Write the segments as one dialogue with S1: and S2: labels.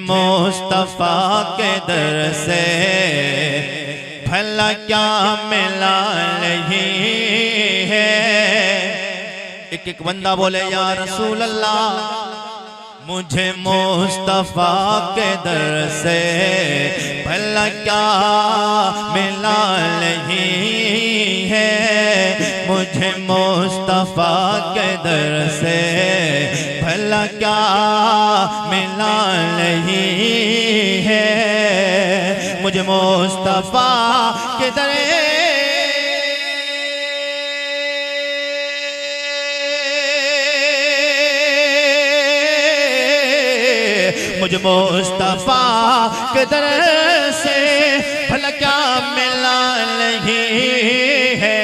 S1: मुस्तफा के दर से भला क्या मिला नहीं है। एक एक बंदा बोले या रसूल अल्लाह, मुझे मुस्तफा के दर से भला क्या मिला नहीं है। मुझे मुस्तफा के दर से भला क्या मिला नहीं है। मुझे मुस्तफा के दर मुझे मुस्तफा के दर से भला क्या मिला नहीं है।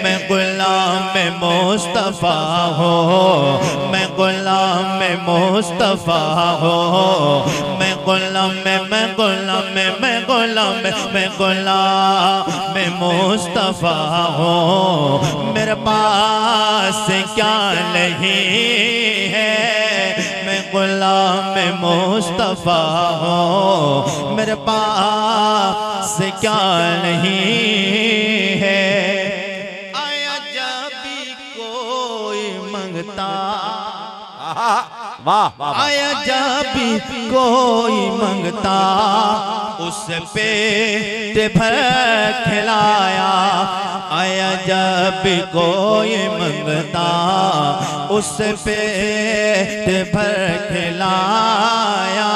S1: मैं गुलाम मुस्तफा हो, मैं गुलाम मुस्तफा हो, मैं गुलाम मुस्तफा हो। मेरे पास क्या नहीं है, मैं गुलाम मुस्तफा हो। मेरे पास क्या नहीं है। आया जब भी कोई मंगता,
S2: वाह वाह,
S1: आया जब भी कोई मंगता, उस पेट भर खिलाया। आया जब भी कोई मंगता, उस पेट भर खिलाया।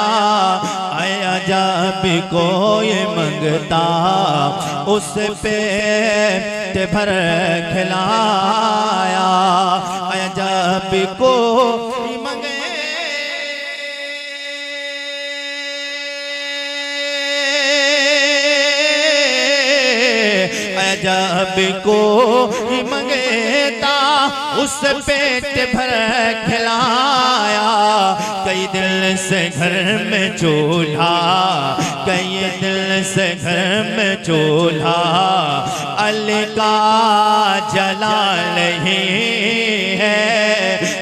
S1: आया जब भी कोई मंगता, उस पेट भर खिलाया। आया जब भी कोई मंगे, जब कोई मंगेता, उस पेट भर खिलाया। कई दिल से घर में चूल्हा, कई दिल से घर में चूल्हा, अली का जला नहीं है।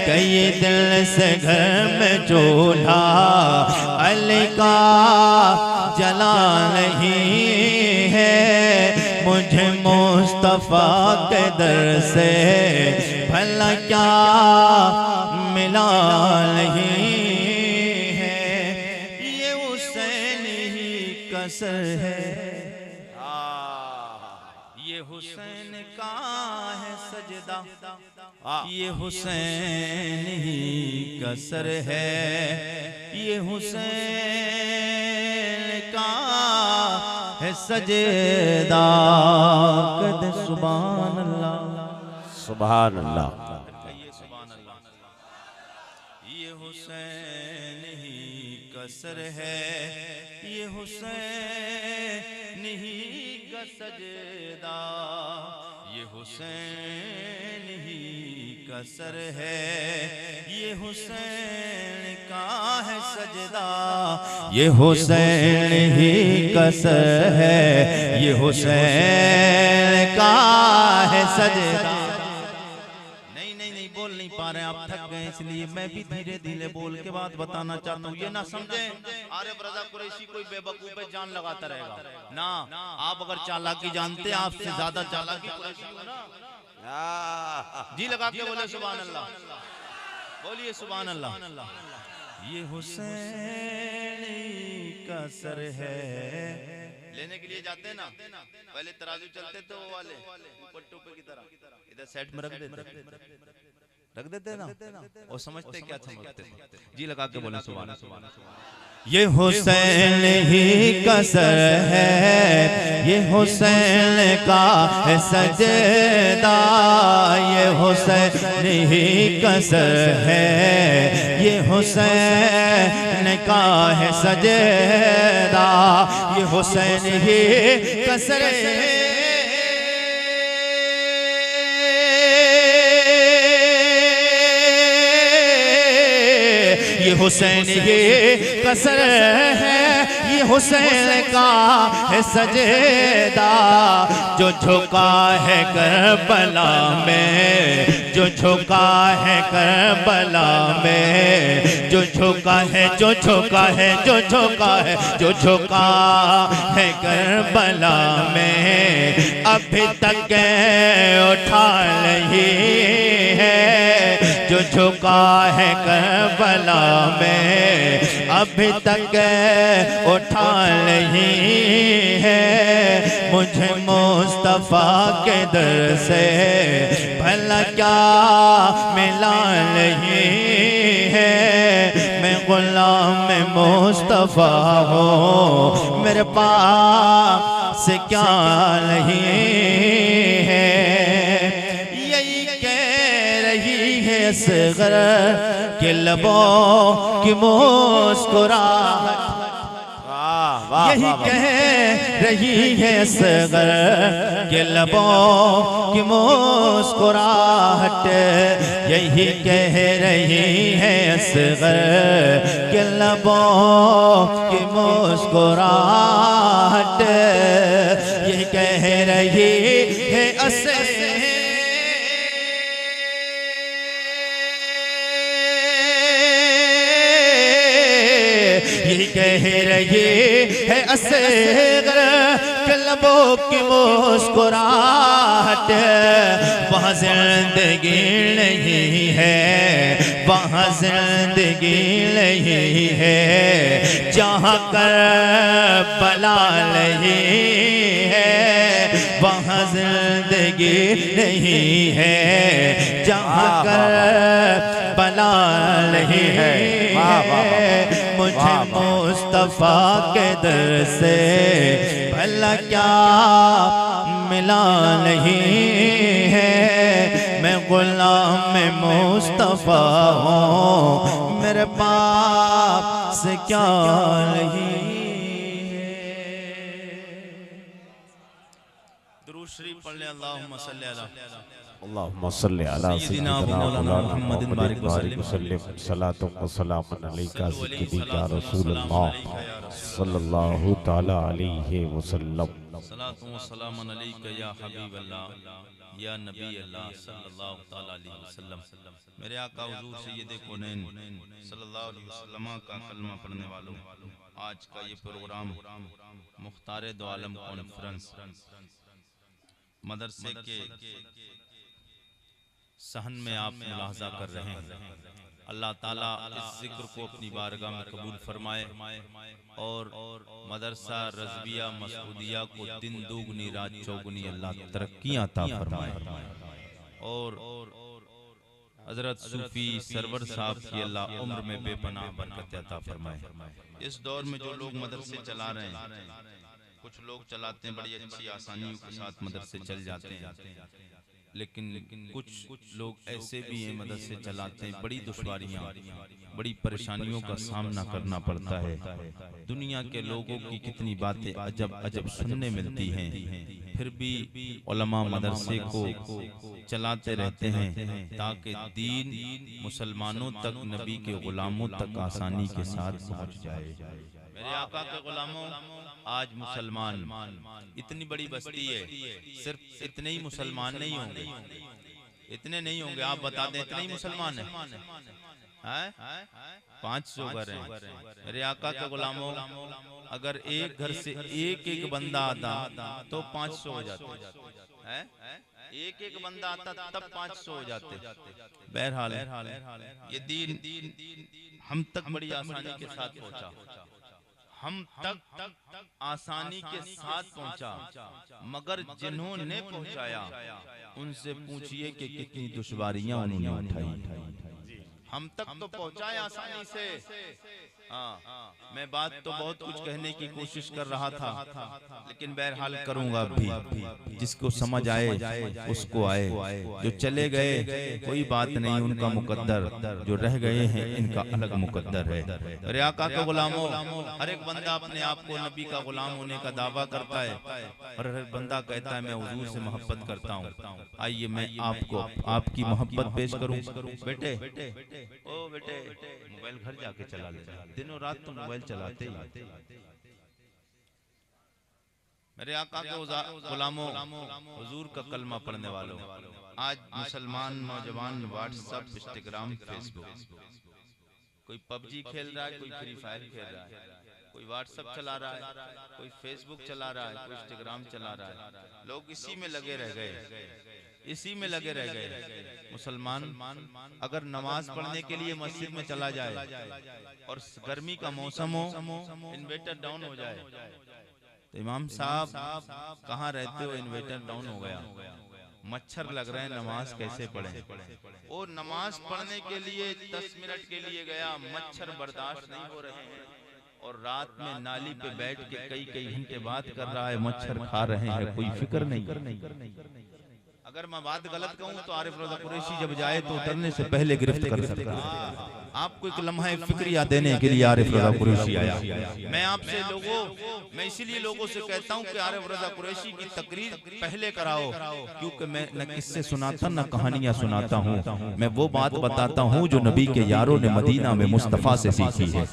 S1: कई दिल से घर में चूल्हा, अली का जला नहीं है। मुझे मुस्तफा के दर से भला क्या मिला नहीं है। ये हुसैन ही कसर है, ये हुसैन का है सजदा। ये हुसैन ही कसर है, ये हुसैन का है सजदा। कद सुभान अल्लाह,
S2: सुभान अल्लाह।
S1: ये हुसैन ही कसर है, ये हुसैन ही का सजदा। ये हुसैन ही कसर है, ये हुसैन का है सजदा। ये हुसैन ही कसर है, ये हुसैन का है सजदा। नहीं बोल नहीं पा रहे, आप थक गए, इसलिए मैं भी धीरे धीरे बोल के बात बताना चाहता हूँ। ये ना समझे आरिफ रजा कुरैशी कोई बेवकूफ पे जान लगाता रहेगा ना। आप अगर चालाकी जानते, आपसे ज्यादा चालाकी कुरैशी हो ना। जी लगा के बोले सुभान अल्लाह, बोलिए सुभान अल्लाह। ये हुसैन का सर है। लेने के लिए जाते ना, पहले तराजू चलते तो वो वाले ऊपर टोपे की तरह इधर साइड में रख देते ना, और समझते क्या समझते। जी लगा के बोले सुभान अल्लाह। ये हुसैन ही कसर है, ये हुसैन का है सजदा। ये हुसैन ही कसर है, ये हुसैन का है सजदा। ये हुसैन ही कसर है, ये हुसैन ये कसर है, ये हुसैन का है सजदा, जो झुका है करबला में, जो झुका है करबला में, जो झुका है, जो झुका है, जो झुका है, जो झुका है करबला में, अभी तक उठा नहीं है, जो झुका है करबला में, अभी तक उठा नहीं है। मुझे मुस्तफा के दर से भला क्या मिला नहीं है, मैं गुलाम मुस्तफा हूँ, मेरे पास क्या नहीं है। यही कह रही है असगर के लबों की मुस्कुराहट, यही कह रही है असगर के लबों की मुस्कुराहट, यही कह रही है असगर के लबों की मुस्कुराहट, यही कह रही है असगर यही कह रही है असगर के लबों की मुस्कुराहट, वहाँ जिंदगी नहीं है, वहाँ जिंदगी नहीं है, जहाँ करबला नहीं है, वहाँ जिंदगी नहीं है, जहाँ करबला नहीं है। मुझे मुस्तफा के दर से भला क्या मिला नहीं है, मैं गुलाम मुस्तफा हूँ, मेरे पास क्या नहीं है। दुरूद शरीफ पढ़ ले, अल्लाहुम्मा सल्ली अला
S2: अल्लाहुम्मा सल्ली अला सय्यिदिना मौलाना मुहम्मदिन बारिक वसल्लिम सलातु व सलामुन अलैका सिद्दीक़ा रसूलुल्लाह सल्लल्लाहु तआला अलैहि वसल्लम।
S1: सलातु व सलामुन अलैका या हबीबल्लाह या नबी अल्लाह सल्लल्लाहु तआला अलैहि वसल्लम। मेरे आका हुजूर सय्यद कौनैन सल्लल्लाहु अलैहि वसल्लम का कलमा पढ़ने वालों, आज का ये प्रोग्राम मुख्तार दो आलम कॉन्फ्रेंस मदरसे के सहन में आप मुलाहजा कर रहे हैं। अल्लाह ताला इस जिक्र को अपनी बारगाह में कबूल फरमाए और मदरसा रज़विया मसूदिया को दिन दोगुनी रात चौगुनी अल्लाह तरक्कियां अता फरमाए और हजरत सूफी सरवर साहब की अल्लाह उम्र में बेपनाह बरकत अता फरमाए। इस दौर में जो लोग मदरसे चला रहे हैं, कुछ लोग चलाते हैं बड़ी अच्छी आसानियों के साथ मदरसे चल जाते हैं, लेकिन कुछ लोग ऐसे भी हैं मदरसे चलाते हैं, बड़ी दुश्वारियां बड़ी परेशानियों का सामना करना पड़ता है। दुनिया के लोगों की कितनी बातें अजब अजब सुनने मिलती हैं, फिर भी उलमा मदरसे को चलाते रहते हैं ताकि दीन मुसलमानों तक, नबी के गुलामों तक आसानी के साथ पहुंच जाए। मेरे आका के गुलामों, आज मुसलमान इतनी बड़ी बस्ती है, सिर्फ इतने ही मुसलमान नहीं होंगे, इतने नहीं होंगे, आप बता दें इतने ही मुसलमान हैं, 500 घर हैं। मेरे आका के गुलामों, अगर एक घर से एक एक बंदा आता तो 500 हो जाते, एक एक बंदा आता तब 500 हो जाते। बहरहाल ये दीन हम तक बड़ी आसानी के साथ पहुंचा, हम तक आसानी के साथ पहुंचा, मगर जिन्होंने पहुंचाया उनसे पूछिए कि कितनी दुश्वारियां उन्होंने उठाई। हम तक तो पहुंचाए आसानी से। हाँ, मैं बात तो बहुत कुछ कहने की कोशिश कर रहा था, लेकिन बहरहाल करूंगा भी, जिसको समझ आए उसको आए। जो चले गए कोई बात नहीं, उनका मुकद्दर, जो रह गए हैं इनका अलग मुकद्दर है। अरे आका के गुलामों, हर एक बंदा अपने आप को नबी का गुलाम होने का दावा करता है और हर बंदा कहता है मैं हुजूर से मोहब्बत करता हूँ। आइए मैं आपको आपकी मोहब्बत पेश करूँ। बेटे ओ बेटे, मोबाइल घर जाके चला लेना, दिनों रात तो मोबाइल चलाते ही। मेरे आका के गुलामों, हुजूर का कलमा पढ़ने वालों, आज मुसलमान नौजवान व्हाट्सएप, इंस्टाग्राम, फेसबुक, कोई पबजी खेल रहा है, कोई फ्री फायर खेल रहा है, कोई व्हाट्सएप चला रहा है, कोई फेसबुक चला रहा है, कोई इंस्टाग्राम चला रहा है। लोग इसी में लगे रह गए, इसी में लगे रह गए। मुसलमान अगर नमाज पढ़ने के लिए मस्जिद में चला जाए और गर्मी का मौसम हो, इन्वर्टर डाउन हो जाए, तो इमाम साहब कहाँ रहते हो, इन्वर्टर डाउन हो गया, मच्छर लग रहे हैं, नमाज कैसे पढ़े। वो नमाज पढ़ने के लिए 10 मिनट के लिए गया, मच्छर बर्दाश्त नहीं हो रहे हैं, और रात में नाली पे बैठ के कई कई घंटे बात कर रहा है, मच्छर खा रहे हैं, कोई फिक्र नहीं। अगर मैं बात गलत कहूँ तो आरिफ रज़ा कुरैशी जब जाए तो उतरने से पहले गिरफ्त कर सकता है। आपको एक लम्हा फिक्रिया देने के लिए आरिफ रज़ा कुरैशी आया। मैं आपसे मैं इसीलिए लोगों से कहता हूँ कि आरिफ रज़ा कुरैशी की तकरीर पहले कराओ, क्योंकि मैं न किस्से सुनाता न कहानियां सुनाता हूँ, मैं वो बात बताता हूँ जो नबी के यारों ने मदीना में मुस्तफ़ा से सीखी है,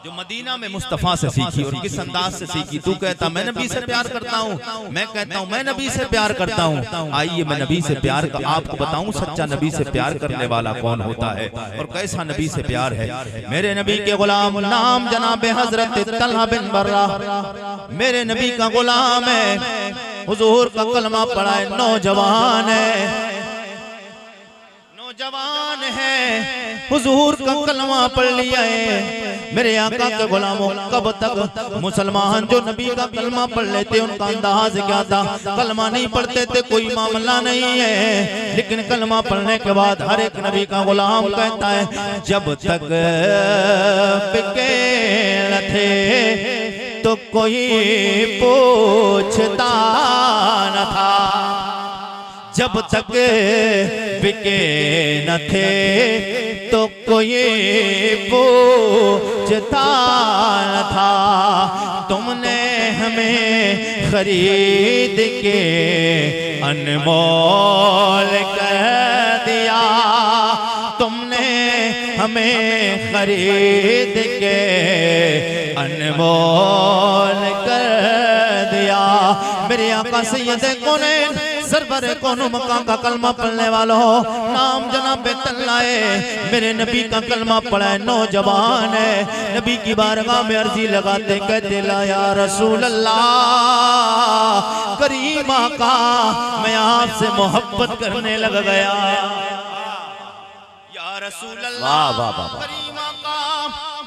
S1: जो मदीना में मुस्तफ़ा से सीखी और किस अंदाज से सीखी। तू कहता मैं नबी से प्यार करता हूँ, मैं कहता हूँ मैं नबी से प्यार करता हूँ। आइए मैं नबी से प्यार का आपको बताऊं, सच्चा नबी से प्यार करने वाला कौन होता है और कैसा नबी से प्यार है। मेरे नबी के गुलाम नाम जनाब हजरत तलहा बिन बर्रा, मेरे नबी का गुलाम है, हुजूर का कलमा पढ़ा है, नौजवान है, नौजवान है, हुजूर का कलमा पढ़ लिया है। मेरे आका के गुलामों, कब तक मुसलमान जो नबी का कलमा पढ़ लेते उनका अंदाज क्या था, कलमा नहीं पढ़ते थे कोई मामला नहीं है, लेकिन कलमा पढ़ने के बाद हर एक नबी का गुलाम कहता है जब तक बिके न थे तो कोई पूछता न था, जब तक बिके न थे तो कोई पूछता न था। तुमने हमें खरीद के अनमोल कर दिया, तुमने हमें खरीद के अनमोल कर दिया। मेरे आका सैयद कौनैन सरवर कौनो मकाम का कलमा पढ़ने वालों, नाम जनाब तल्हा है, मेरे नबी का कलमा पढ़ा है, नौजवान है, नबी की बारगाह में अर्जी लगाते कहते ला या रसूल अल्लाह, करीम आका मैं आपसे मोहब्बत करने लग गया, या रसूल अल्लाह करीम आका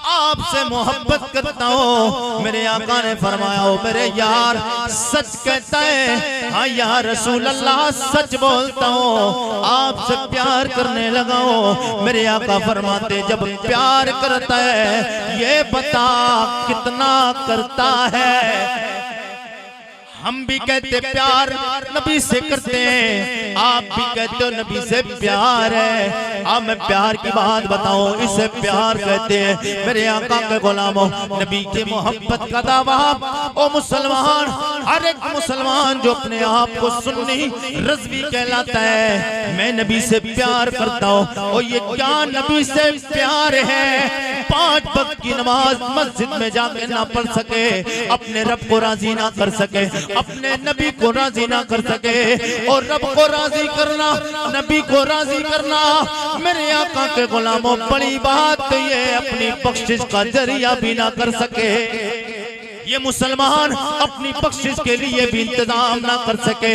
S1: आपसे मोहब्बत करता हूँ। मेरे आका ने फरमाया ओ मेरे यार सच कहता है, हाँ या रसूल अल्लाह सच बोलता हूँ, आपसे प्यार करने लगा हूँ। मेरे आका फरमाते जब प्यार करता है ये बता कितना करता है। हम भी कहते प्यार नबी से करते हैं, आप भी कहते हो नबी से प्यार है। अब मैं प्यार की बात बताऊं, इसे प्यार कहते हैं। मेरे आका के गुलामों, नबी की मोहब्बत का दावा ओ मुसलमान, हर एक मुसलमान जो अपने आप को सुन्नी रज़वी कहलाता है, मैं नबी से प्यार करता हूँ। और ये क्या नबी से प्यार है, 5 वक्त की नमाज मस्जिद में जाके ना पढ़ सके, अपने रब को राजी ना कर सके, अपने नबी को राजी ना कर सके, और रब को राजी करना, नबी को राजी करना मेरे आका के गुलामों बड़ी बात तो ये अपनी बख्शिश का जरिया भी ना कर सके, ये मुसलमान अपनी बख्शिश के लिए भी इंतजाम ना कर सके,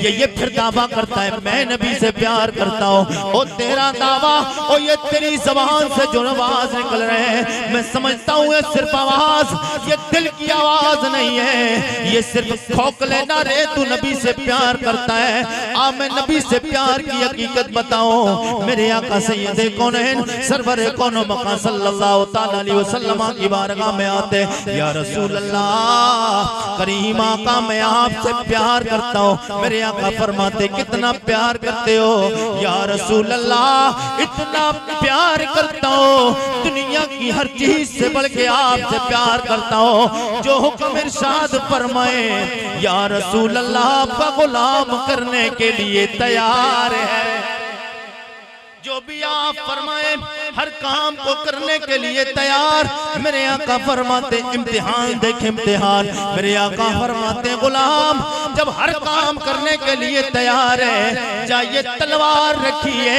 S1: ये फिर दावा करता है मैं नबी से प्यार करता हूँ। और तेरा दावा और ये तेरी ज़बान से जो आवाज निकल रहे हैं, मैं समझता हूँ ये सिर्फ आवाज, ये दिल की आवाज नहीं है, ये सिर्फ खोखले ना रे तू नबी से प्यार करता है। आ मैं नबी से प्यार की हकीकत बताऊं, मेरे आका सैयद कौनैन सरवर कौनो मकान सल्लल्लाहु तआला अलैहि वसल्लम की बारगाह में आते, या रसूल करीम आका मैं आपसे प्यार करता हूँ। मेरे आका फरमाते कितना प्यार करते हो, या रसूल अल्लाह इतना प्यार करता हूँ, दुनिया की हर चीज से बढ़ के आपसे प्यार करता हूँ। जो हुक्म इरशाद फरमाए या रसूल अल्लाह आपका गुलाम करने के लिए तैयार है। जो भी आप फरमाए हर काम को करने के लिए तैयार। मेरे आका फरमाते इम्तिहान देख इम्तिहान। मेरे आका फरमाते गुलाम जब हर काम करने के लिए तैयार है, जाइए तलवार रखिए,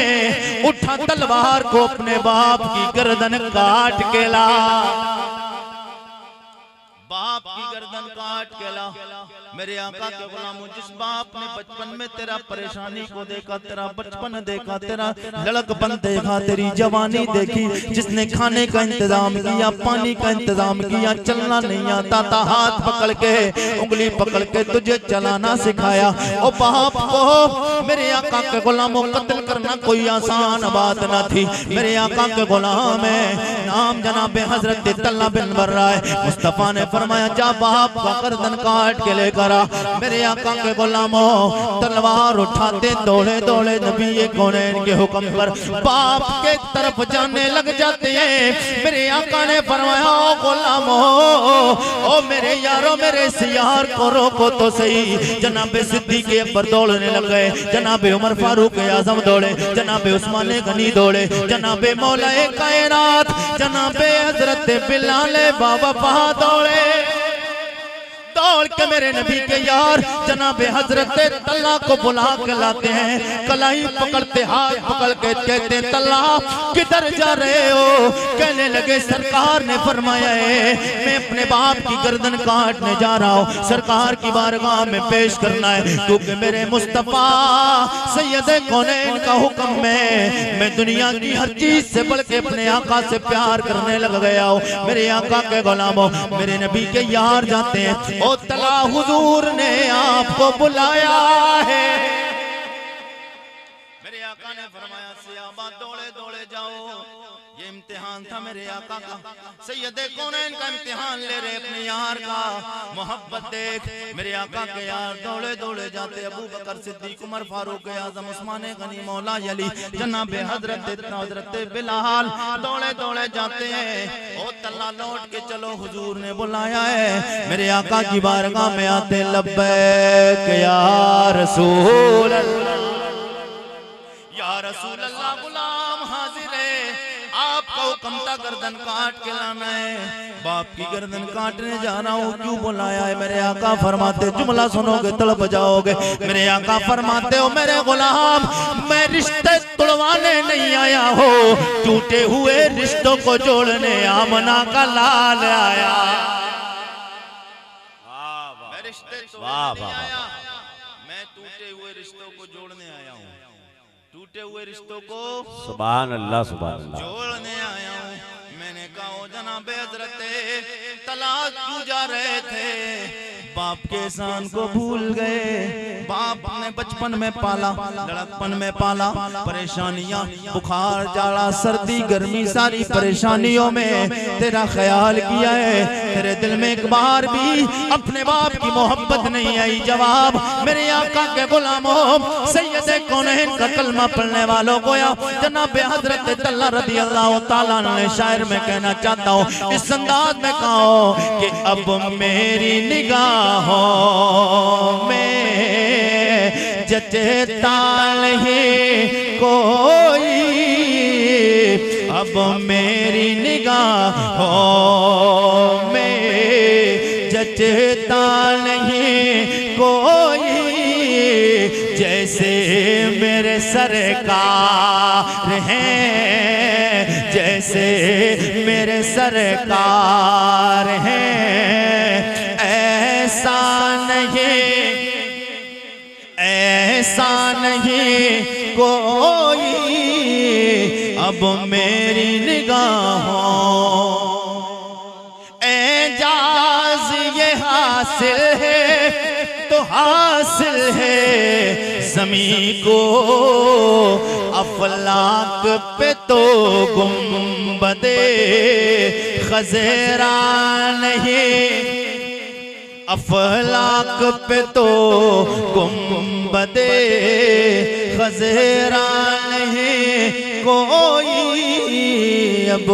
S1: उठा तलवार को अपने बाप की गर्दन काट के ला। बाप की गर्दन काट के ला। मेरे आका के गुलामों, जिस बाप ने बचपन में तेरा परेशानी को देखा, तेरा बचपन देखा, तेरा लड़कपन देखा, तेरी जवानी देखी, जिसने खाने का इंतजाम किया, पानी का इंतजाम किया, चलना नहीं आता था, हाथ पकड़ के उंगली पकड़ के तुझे चलाना सिखाया, ओ बाप को मेरे आका के गुलामों कत्ल करना कोई आसान बात न थी। मेरे आका के गुलाम है, नाम जनाब हजरत तल्ला बिन बर्रा है। मुस्तफा ने फरमाया जा बाप का गर्दन काट के लेकर आ। मेरे आका के गुलामों तलवार उठाते दौड़े दौड़े नबी कौनैन के हुक्म पर बाप के तरफ जाने लग जाते हैं। मेरे आका ने फरमाया ओ गुलामों, ओ मेरे यारों, मेरे इस यार को रोको तो सही। जनाबे सिद्दीक अकबर दौड़ने लग गए, जनाबे उमर फारूक आजम दौड़े, जनाबे उस्मान गनी दौड़े, जनाबे मौलाए कायनात जनाबे हजरत बिलाल बाबा दौड़े। दौड़ के मेरे नबी के यार जनाबे हजरत तल्ला को बुला के लाते हैं। कलाई पकड़ते हाथ पकड़ के कहते तल्ला किधर जा रहे हो? कहने लगे सरकार ने फरमाया है मैं अपने बाप की गर्दन काटने जा रहा हूँ, सरकार की बारगाह में पेश करना है, क्योंकि मेरे मुस्तफा सैयद कौनैन का हुक्म है। मैं दुनिया की हर चीज से बढ़ के अपने आका से प्यार करने लग गया हूँ। मेरे आका के गुलामों, मेरे नबी के यार जाते हैं, ओ तला हुजूर ने आपको बुलाया है। मेरे आका ने फरमाया सहाबा दौड़े दौड़े जाओ। ये इम्तिहान था मेरे आका का, सैयदे कौनैन का इम्तिहान ले रहे अपने यार का। मोहब्बत देख मेरे आका के यार दौड़े दौड़े जाते। अबू बकर सिद्दीक उमर फारूक आजम उस्मान गनी मौला अली जनाबे हजरत बिलाल दौड़े दौड़े जाते हैं। ओ तल्ला लौट के चलो हुजूर ने बुलाया है। मेरे आका की बारगाह में आते लब्बैक या रसूल अल्लाह, या रसूल अल्लाह गुलाम हाजिर है, आपका हुक्म था गर्दन काट के लाना है। बाप की गर्दन काटने जा रहा हूँ, क्यों बुलाया है? मेरे आका फरमाते जुमला सुनोगे तड़प जाओगे। मेरे आका फरमाते हो मेरे गुलाम मैं रिश्ते तोड़वाने नहीं आया हो, टूटे हुए रिश्तों को जोड़ने आमना का लाल आया। मैं रिश्ते तोड़ने नहीं आया, मैं टूटे हुए रिश्तों को जोड़ने आया हूँ, टूटे हुए रिश्तों को
S2: सुभान अल्लाह सुभान अल्लाह
S1: जोड़ने आया हूँ। मैंने कहा ओ जनाबे हजरत तलाक क्यों जा रहे थे? बाप के एहसान को भूल गए। बाप ने बचपन में पाला, लड़कपन में पाला, परेशानियां बुखार जाड़ा सर्दी गर्मी सारी परेशानियों में तेरा ख्याल किया है। तेरे दिल में एक बार भी अपने बाप की मोहब्बत नहीं आई। जवाब मेरे आका के गुलामों सैयद कौनैन का कलमा पढ़ने वालों को जनाब हजरत तल्ला रज़ी अल्लाह तआला ने शायर में कहना चाहता हूँ, इस अंदाज में कहो कि अब मेरी निगाहों में जचता नहीं कोई, अब मेरी निगाहों में जचता नहीं कोई, जैसे मेरे सरकार हैं, जैसे मेरे सरकार हैं, ऐसा नहीं कोई, अब मेरी निगाहों एजाज ये हासिल है तो हासिल है ज़मीं को, अफलाक पे तो गुंबदे खज़ेरा नहीं, अफलाक पे तो गुंबदे खज़ेरा नहीं कोई, अब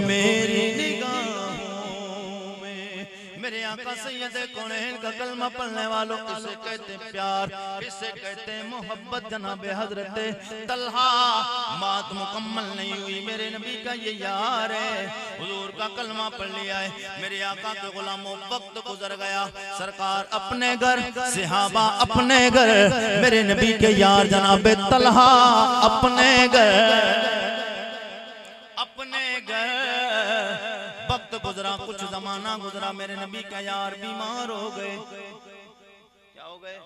S1: मेरी निगाहों में मेरे आका सैयद कौनैन का कलमा पढ़ने वालों, इसे कहते प्यार, इसे कहते मोहब्बत। जनाब हजरत तलहा बात मुकम्मल नहीं हुई, मेरे नबी का ये यार है, हुजूर का कलमा पढ़ लिया है, मेरे आका के गुलामों वक्त गुजर गया, सरकार अपने घर, सहाबा अपने घर, मेरे नबी के यार जनाब तलहा अपने घर, अपने घर। वक्त गुजरा, कुछ जमाना गुजरा, मेरे नबी का यार बीमार हो गए। क्या हो गए?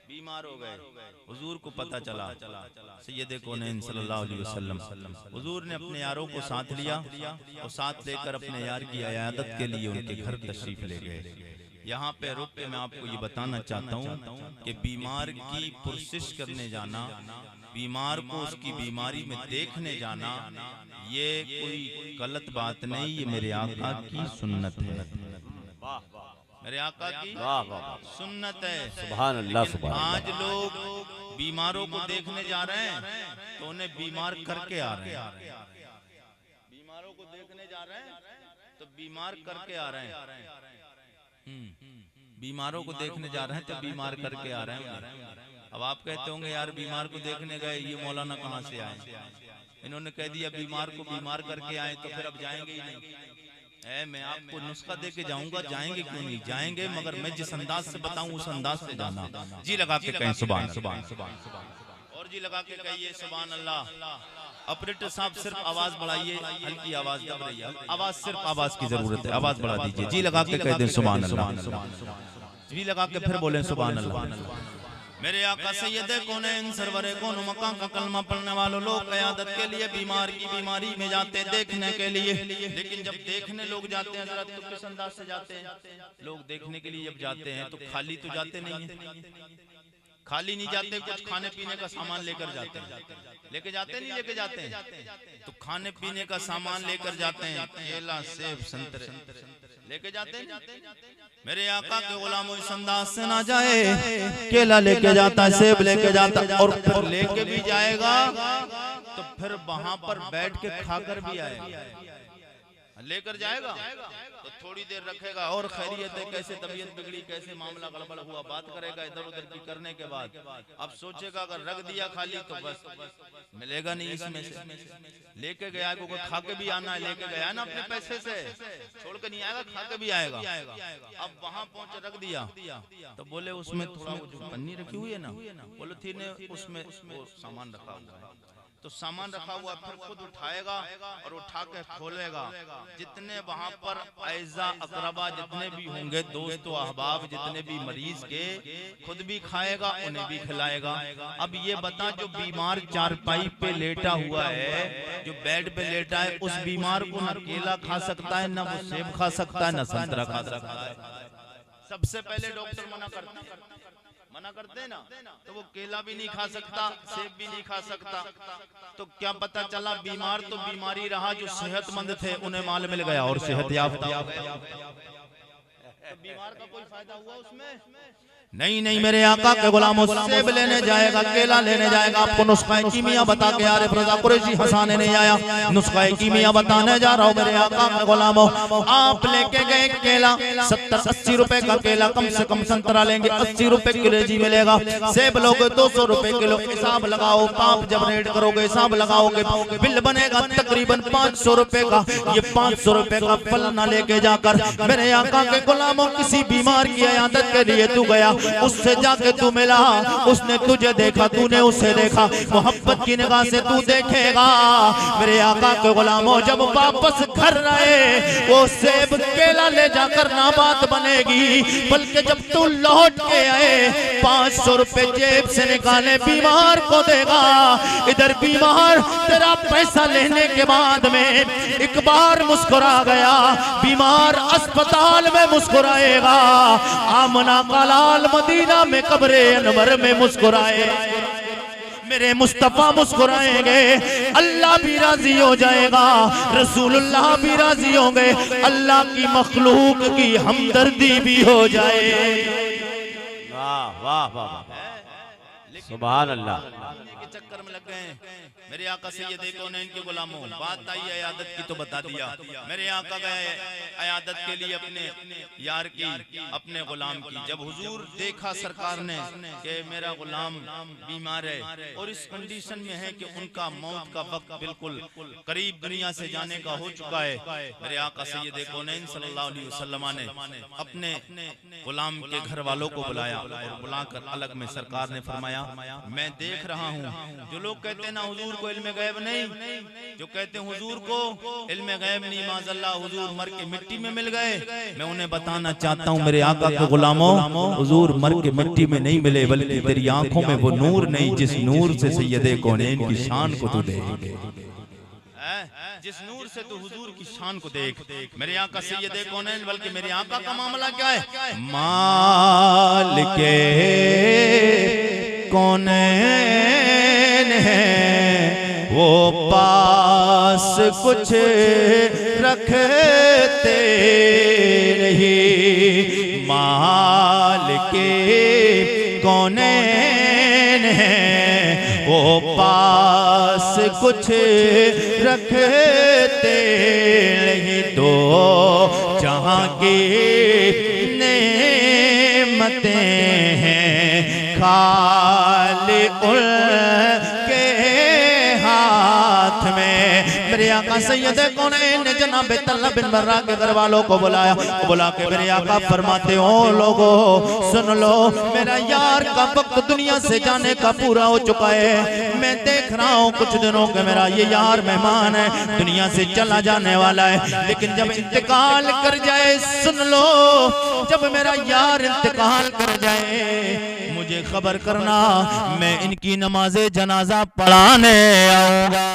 S1: बीमार हो गए। हुजूर को पता चला, सैयद कौनैन सल्लल्लाहु अलैहि वसल्लम, हुजूर ने अपने यारों को साथ लिया और साथ लेकर अपने यार की इयादत के लिए उनके घर तशरीफ ले गए। यहाँ पे रुक के मैं आपको ये बताना चाहता हूँ कि बीमार की पुरसिश करने जाना, बीमार को उसकी बीमारी में देखने जाना, ये कोई गलत बात नहीं, ये मेरे आका की सुन्नत है, मेरे आका की सुन्नत है।
S2: सुभान अल्लाह, सुभान अल्लाह।
S1: आज लोग बीमारों को देखने जा रहे हैं तो उन्हें बीमार करके आ रहे हैं, बीमारों को देखने जा रहे हैं तो बीमार करके आ रहे हैं, बीमारों को देखने जा रहे हैं तो बीमार करके आ रहे हैं। अब आप कहते होंगे यार बीमार को देखने गए, ये मौलाना कहाँ से आए, इन्होंने कह दिया बीमार को बीमार करके आए तो फिर अब जाएंगे ही नहीं। मैं आपको नुस्खा दे के जाऊंगा, जाएंगे क्यों नहीं जाएंगे, मगर मैं जिस अंदाज से बताऊं उस अंदाज से जाना। जी लगा के कहें सुभान सुभान और जी लगा के कहिए सुभान अल्लाह। ऑपरेटर साहब सिर्फ आवाज बढ़ाइए, हल्की आवाज दब रही है, आवाज सिर्फ आवाज की जरूरत है, आवाज बढ़ा दीजिए। जी लगा के कह दें सुभान अल्लाह, जी लगा के फिर बोलें सुभान अल्लाह। मेरे आका सैयद कौनैन सरवरे कौन मकान का कलमा पढ़ने वालों लोग क़यादत के लिए बीमार की बीमारी में जाते देखने के लिए, लेकिन जब देखने लोग जाते हैं जरा तो किस अंदाज से जाते हैं, लोग देखने के लिए जब जाते हैं तो खाली तो जाते नहीं है, खाली नहीं जाते, कुछ खाने पीने का सामान लेकर जाते हैं, लेके जाते नहीं लेके जाते हैं, तो खाने पीने का सामान लेकर जाते हैं, केला सेब संतरे लेके जाते हैं। मेरे आका के गुलामों इस अंदाज से ना जाए, केला लेके जाता है, सेब लेके जाता है और फिर लेके भी जाएगा तो फिर वहां पर बैठ के खाकर भी आएगा, लेकर जाएगा तो थोड़ी देर रखेगा और खैरियत है, कैसे तबीयत बिगड़ी, कैसे मामला गड़बड़ हुआ, बात करेगा इधर उधर की करने के बाद अब सोचेगा अगर रख दिया खाली तो बस मिलेगा नहीं इसमें से, लेके गया को खा के भी आना है, लेके गया ना अपने पैसे से, छोड़ के नहीं आएगा, खा के भी आएगा। अब वहां पहुंचे रख दिया तो बोले उसमें थोड़ा वो जो पन्नी रखी हुई है ना, पॉलिथीन है उसमें वो सामान रखा हुआ है, तो सामान रखा हुआ फिर खुद उठाएगा और उठा के खोलेगा, जितने वहां पर ऐजा अकरबा जितने भी होंगे, दोस्त अहबाब जितने भी मरीज के, खुद भी खाएगा उन्हें भी खिलाएगा। अब ये बता जो बीमार चारपाई पे लेटा हुआ है, जो बेड पे लेटा है, उस बीमार को न केला खा सकता है, न वो सेब खा सकता है, न संतरा खा सकता है। सबसे पहले डॉक्टर मना करते हैं ना, तो वो केला भी नहीं खा सकता, सेब भी नहीं खा सकता, तो क्या पता चला बीमार तो बीमारी रहा, जो सेहतमंद थे उन्हें माल मिल गया और सेहत याफ्ता हो गया, तो बीमार का कोई फायदा हुआ उसमें नहीं। नहीं मेरे आका के गुलामों सेब लेने जाएगा, केला लेने जाएगा, आपको नुस्खा कीमिया बता के यार रज़ा कुरैशी हंसाने नहीं आया, नुस्खा कीमिया बताने जा रहा हूँ मेरे आका के गुलामों। आप लेके गए केला 70-80 रुपए का केला, कम से कम संतरा लेंगे 80 रुपए किलो जी मिलेगा, सेब लोगे 200 रुपए किलो, हिसाब लगाओ, आप जब रेट करोगे हिसाब लगाओगे बिल बनेगा तकरीबन 500 रुपए का। ये 500 रुपए का फल न लेके जाकर मेरे आका के गुलामों किसी बीमार की इयादत के लिए तू गया, उससे जाके तू मिला, उसने तुझे देखा, तूने उसे देखा, मोहब्बत की निगाह से तू देखेगा। मेरे आका के गुलामों जब वापस घर रहे वो सेब केला ले जाकर ना बात बनेगी, बल्कि जब तू लौट के आए 500 रुपए जेब से निकाले बीमार को देगा। इधर बीमार तेरा पैसा लेने के बाद में एक बार मुस्कुरा गया, बीमार अस्पताल में मुस्कुराएगा, आमना का लाल मदीना में कब्रे अनवर में मुस्कुराए, मेरे मुस्तफा मुस्कुराएंगे, अल्लाह भी राजी हो जाएगा, रसूलुल्लाह भी राजी होंगे, अल्लाह की मखलूक की हमदर्दी भी हो जाए।
S2: वाह वाह वाह। सुभान अल्लाह।
S1: के चक्कर में लग गए। मेरे आका सैयद कौनैन के गुलामों, बात आई अयादत की तो बता दिया। मेरे आका गए अयादत के लिए अपने यार की, अपने गुलाम की। जब हुजूर देखा सरकार ने कि मेरा गुलाम बीमार है और इस कंडीशन में है कि उनका मौत का वक्त बिल्कुल करीब दुनिया से जाने का हो चुका है, मेरे आका सैयद कौनैन सल्लल्लाहु अलैहि वसल्लम ने अपने गुलाम के घर वालों को बुलाया और बुलाकर अलग में सरकार ने फरमाया, मैं देख रहा हूँ जो लोग कहते हैं ना हुजूर को इल्म गैब नहीं, जो कहते हैं हुजूर को इल्म गैब नहीं, माज़अल्लाह हुजूर मर के मिट्टी में मिल गए, मैं उन्हें बताना चाहता हूँ मेरे आका के गुलामों, हुजूर मर के मिट्टी में नहीं मिले, बल्कि तेरी आंखों में वो नूर नहीं जिस नूर से सैयद कौनैन की शान को तू देख, जिस नूर से तू हुजूर की शान को देख। मेरे आका सैयद कौनैन, बल्कि मेरे आका का मामला क्या है, मालिके कौनैन है वो पास कुछ रखते नहीं, मालिके कौनैन है वो पास कुछ रखते नहीं, तो जहाँ की नेमतें हैं खाली उनके हाथ में। मेरे आका सैयद कौनैन ने जनाब तल्हा बिन बर्रा के घर वालों को बुलाया, बुला के मेरे आका फरमाते हो लोगो सुन लो, मेरा यार का वक्त दुनिया से जाने का पूरा हो चुका है, मैं देख रहा हूँ कुछ दिनों के मेरा ये यार मेहमान है, दुनिया से चला जाने वाला है, लेकिन जब इंतकाल कर जाए, सुन लो जब मेरा यार इंतकाल कर जाए मुझे खबर करना, मैं इनकी नमाज़े जनाजा पढ़ाने आऊंगा।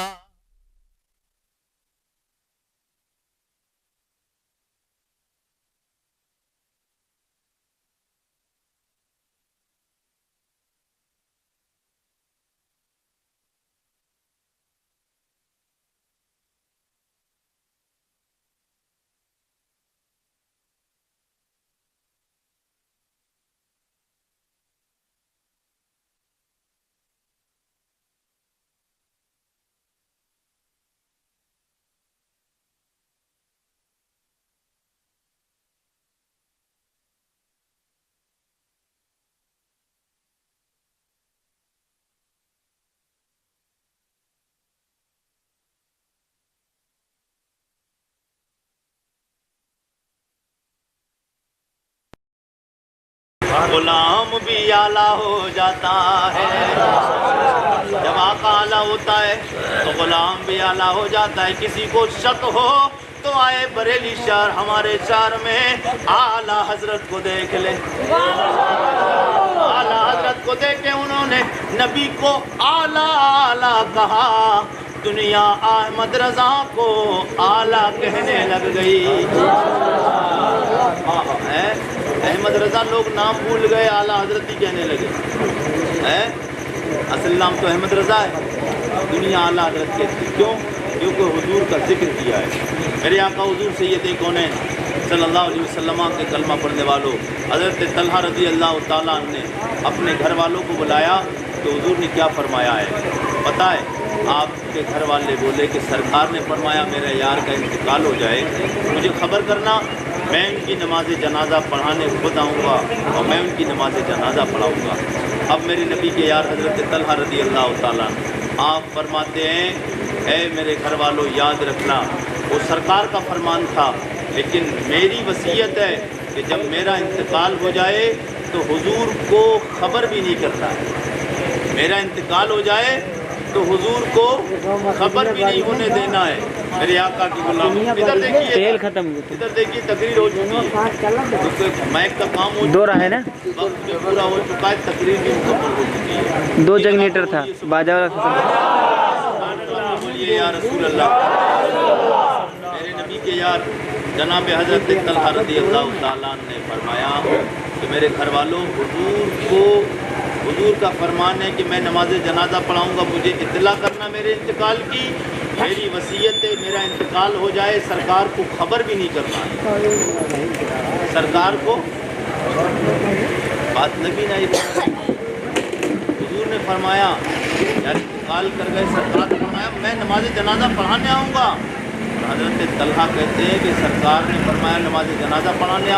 S1: गुलाम भी आला हो जाता है, जब आका आला होता है तो गुलाम भी आला हो जाता है। किसी को शक हो तो आए बरेली शहर, हमारे शहर में आला हजरत को देख ले, आला हजरत को देखे उन्होंने नबी को आला आला कहा, दुनिया अहमद रजा को आला कहने लग गई। अहमद रजा लोग नाम भूल गए, आला हजरत ही कहने लगे हैं, असल नाम तो अहमद रजा है, दुनिया आला हजरत कहती। क्यों? क्योंकि हुजूर का जिक्र किया है। मेरे आका हुजूर सैयद कौनैन सल्लल्लाहु अलैहि वसल्लम के कलमा पढ़ने वालों हज़रत तल्हा रज़ी अल्लाह तआला ने अपने घर वालों को बुलाया तो हुजूर ने क्या फरमाया है पता है? आपके घर वाले बोले कि सरकार ने फरमाया मेरे यार का इंतकाल हो जाए, मुझे खबर करना, मैं उनकी नमाज जनाजा पढ़ाने खुद आऊँगा और मैं उनकी नमाज जनाजा पढ़ाऊँगा। अब मेरे नबी के यार हज़रत तल्हा रज़ी अल्लाह तआला आप फरमाते हैं, ऐ मेरे घर वालों याद रखना वो सरकार का फरमान था, लेकिन मेरी वसीयत है कि जब मेरा इंतकाल हो जाए तो हुजूर को खबर भी नहीं करना है, मेरा इंतकाल हो जाए तो हुजूर को खबर भी नहीं होने देना है। मेरे आका की गुलाम इधर देखिए,
S3: तेल खत्म,
S1: इधर देखिए तकरीर हो चुकी है, माइक का काम हो
S3: दो रहा है ना,
S1: वक्त भी पूरा हो चुका है, तकरीर भी मुकम्मल हो चुकी है।
S3: 2 जनरेटर था बाजा वाला।
S1: बोलिए या रसूल अल्लाह। मेरे नबी के यार जनाब हज़रत तल्हा रज़ी अल्लाह तआला ने फरमाया कि मेरे घर वालों हुजूर का फरमान है कि मैं नमाज जनाजा पढ़ाऊँगा, मुझे इत्तला करना मेरे इंतकाल की, मेरी वसीयत है मेरा इंतकाल हो जाए सरकार को खबर भी नहीं करना है, सरकार को बात लगी ना, हुजूर ने फरमाया, यार इंतकाल कर गए, सरकार ने फरमाया मैं नमाज जनाजा पढ़ाने आऊँगा। हज़रत तलहा कहते हैं कि सरकार ने फरमाया नमाज जनाजा पढ़ाने